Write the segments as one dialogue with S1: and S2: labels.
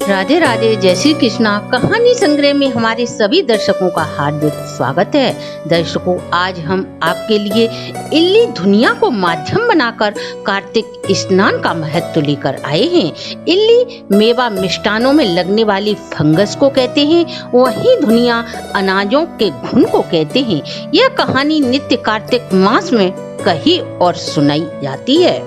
S1: राधे राधे, जय श्री कृष्णा। कहानी संग्रह में हमारे सभी दर्शकों का हार्दिक स्वागत है। दर्शकों, आज हम आपके लिए इल्ली धुनिया को माध्यम बनाकर कार्तिक स्नान का महत्व लेकर आए हैं। इल्ली मेवा मिष्टानों में लगने वाली फंगस को कहते हैं, वहीं धुनिया अनाजों के घुन को कहते हैं। यह कहानी नित्य कार्तिक मास में कही और सुनाई जाती है।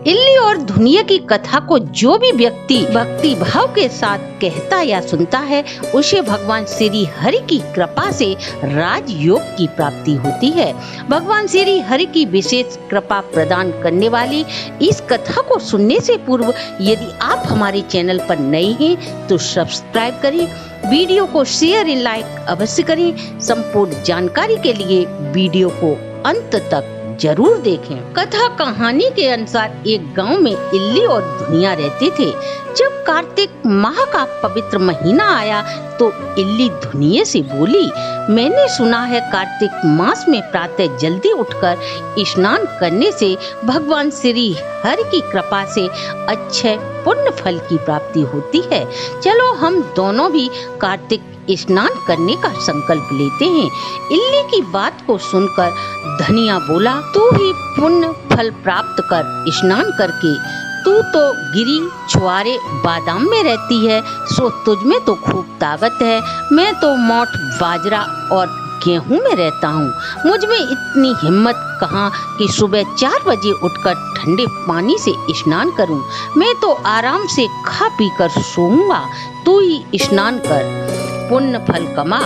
S1: इल्ली और धुनिया की कथा को जो भी व्यक्ति भक्ति भाव के साथ कहता या सुनता है, उसे भगवान श्री हरि की कृपा से राजयोग की प्राप्ति होती है। भगवान श्री हरि की विशेष कृपा प्रदान करने वाली इस कथा को सुनने से पूर्व यदि आप हमारे चैनल पर नए हैं तो सब्सक्राइब करें, वीडियो को शेयर और लाइक अवश्य करें। संपूर्ण जानकारी के लिए वीडियो को अंत तक जरूर देखें। कथा कहानी के अनुसार एक गांव में इल्ली और धुनिया रहते थे। जब कार्तिक माह का पवित्र महीना आया तो इल्ली धुनिया से बोली, मैंने सुना है कार्तिक मास में प्रातः जल्दी उठकर स्नान करने से भगवान श्री हरि की कृपा से अच्छे पुण्य फल की प्राप्ति होती है। चलो हम दोनों भी कार्तिक स्नान करने का संकल्प लेते हैं। इल्ली की बात को सुनकर धनिया बोला, तू ही पुण्य फल प्राप्त कर स्नान करके। तू तो गिरी छुआरे बादाम में रहती है, सो तुझ में तो खूब ताकत है। मैं तो मोठ बाजरा और गेहूं में रहता हूँ। मुझ में इतनी हिम्मत कहाँ कि सुबह 4 बजे उठकर ठंडे पानी से स्नान करूं। मैं तो आराम से खा पी कर सोऊंगा, तू ही स्नान कर, पुण्य फल कमा।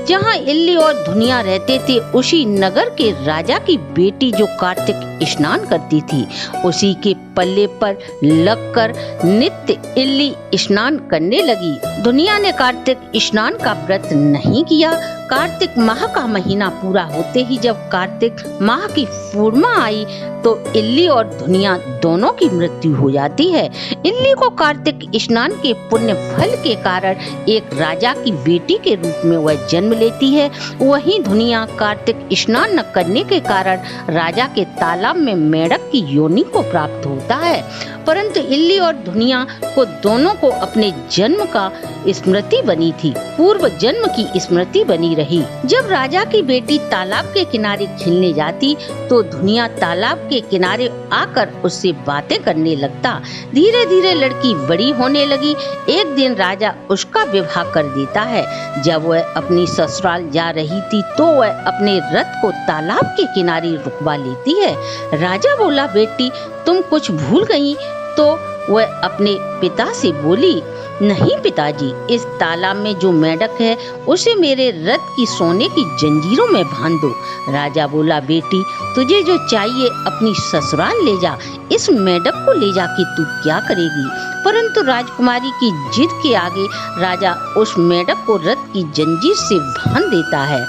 S1: जहाँ इल्ली और धुनिया रहते थे, उसी नगर के राजा की बेटी जो कार्तिक स्नान करती थी, उसी के पल्ले पर लगकर नित्य इल्ली स्नान करने लगी। धुनिया ने कार्तिक स्नान का व्रत नहीं किया। कार्तिक माह का महीना पूरा होते ही जब कार्तिक माह की पूर्णिमा आई तो इल्ली और धुनिया दोनों की मृत्यु हो जाती है। इल्ली को कार्तिक स्नान के पुण्य फल के कारण एक राजा की बेटी के रूप में वह जन्म लेती है। वहीं धुनिया कार्तिक स्नान न करने के कारण राजा के तालाब में मेंढक की योनि को प्राप्त होता है। परंतु इल्ली और धुनिया को दोनों को अपने जन्म का स्मृति बनी थी, पूर्व जन्म की स्मृति बनी रही। जब राजा की बेटी तालाब के किनारे खेलने जाती तो धुनिया तालाब के किनारे आकर उससे बातें करने लगता। धीरे धीरे लड़की बड़ी होने लगी। एक दिन राजा उसका विवाह कर देता है। जब वह अपनी ससुराल जा रही थी तो वह अपने रथ को तालाब के किनारे रुकवा लेती है। राजा बोला, बेटी तुम कुछ भूल गई? तो वह अपने पिता से बोली, नहीं पिताजी, इस तालाब में जो मेंढक है उसे मेरे रथ की सोने की जंजीरों में बांध दो। राजा बोला, बेटी तुझे जो चाहिए अपनी ससुराल ले जा, इस मेंढक को ले जाके तू क्या करेगी? परंतु राजकुमारी की जिद के आगे राजा उस मेंढक को रथ की जंजीर से बांध देता है।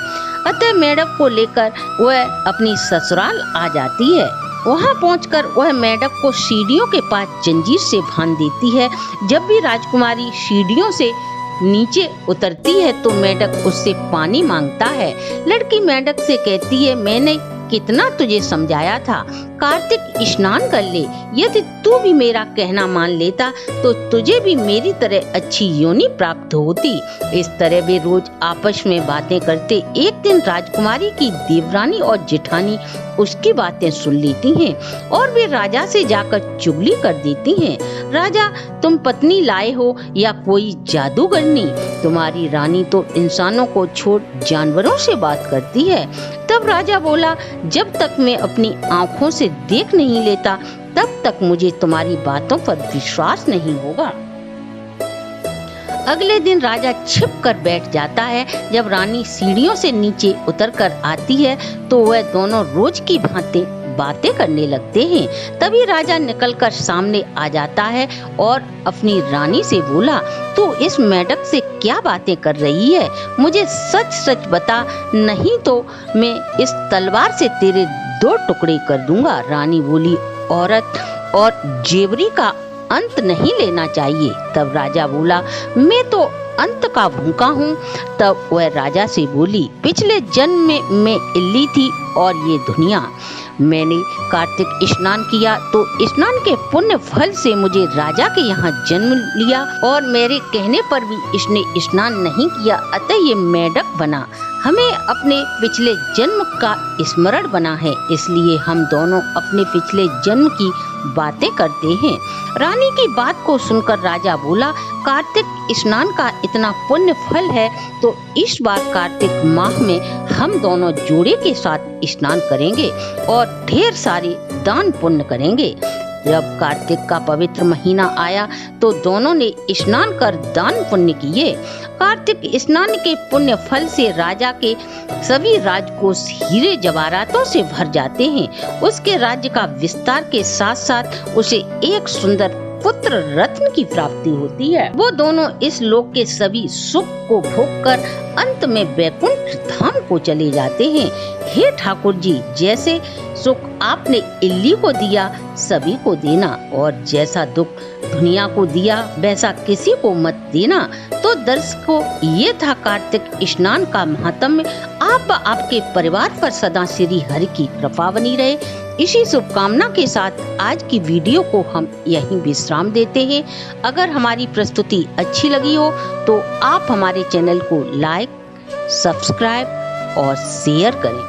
S1: अतः मेंढक को लेकर वह अपनी ससुराल आ जाती है। वहां पहुंचकर वह मेंढक को सीढ़ियों के पास जंजीर से बांध देती है। जब भी राजकुमारी सीढ़ियों से नीचे उतरती है तो मेंढक उससे पानी मांगता है। लड़की मेंढक से कहती है, मैंने कितना तुझे समझाया था, कार्तिक स्नान कर ले। यदि तू भी मेरा कहना मान लेता तो तुझे भी मेरी तरह अच्छी योनि प्राप्त होती। इस तरह वे रोज आपस में बातें करते। एक दिन राजकुमारी की देवरानी और जेठानी उसकी बातें सुन लेती हैं और वे राजा से जाकर चुगली कर देती हैं। राजा, तुम पत्नी लाए हो या कोई जादूगरनी? तुम्हारी रानी तो इंसानों को छोड़ जानवरों से बात करती है। तब राजा बोला, जब तक मैं अपनी आंखों से देख नहीं लेता तब तक मुझे तुम्हारी बातों पर विश्वास नहीं होगा। अगले दिन राजा छिप कर बैठ जाता है। जब रानी सीढ़ियों से नीचे उतर कर आती है तो वह दोनों रोज की भांति बातें करने लगते हैं। तभी राजा निकलकर सामने आ जाता है और अपनी रानी से बोला, तू इस मेंढक से क्या बातें कर रही है? मुझे सच सच बता, नहीं तो मैं इस तलवार से तेरे 2 टुकड़े कर दूंगा। रानी बोली, औरत और जेवरी का अंत नहीं लेना चाहिए। तब राजा बोला, मैं तो अंत का भूखा हूँ। तब वह राजा से बोली, पिछले जन्म में मैं इल्ली थी और ये दुनिया। मैंने कार्तिक स्नान किया तो स्नान के पुण्य फल से मुझे राजा के यहाँ जन्म लिया, और मेरे कहने पर भी इसने स्नान नहीं किया, अतः ये मेढक बना। हमें अपने पिछले जन्म का स्मरण बना है, इसलिए हम दोनों अपने पिछले जन्म की बातें करते हैं। रानी की बात को सुनकर राजा बोला, कार्तिक स्नान का इतना पुण्य फल है तो इस बार कार्तिक माह में हम दोनों जोड़े के साथ स्नान करेंगे और ढेर सारे दान पुण्य करेंगे। जब कार्तिक का पवित्र महीना आया तो दोनों ने स्नान कर दान पुण्य किए। कार्तिक स्नान के पुण्य फल से राजा के सभी राजकोष हीरे जवाहरातों से भर जाते हैं। उसके राज्य का विस्तार के साथ साथ उसे एक सुंदर पुत्र रत्न की प्राप्ति होती है। वो दोनों इस लोक के सभी सुख को भोगकर अंत में वैकुंठ धाम को चले जाते हैं। हे ठाकुर जी, जैसे सुख आपने इल्ली को दिया सभी को देना, और जैसा दुख दुनिया को दिया वैसा किसी को मत देना। तो दर्शकों, ये था कार्तिक स्नान का महात्म्य। आप आपके परिवार पर सदा श्री हरि की कृपा बनी रहे। इसी शुभकामना के साथ आज की वीडियो को हम यहीं विश्राम देते हैं। अगर हमारी प्रस्तुति अच्छी लगी हो तो आप हमारे चैनल को लाइक, सब्सक्राइब और शेयर करें।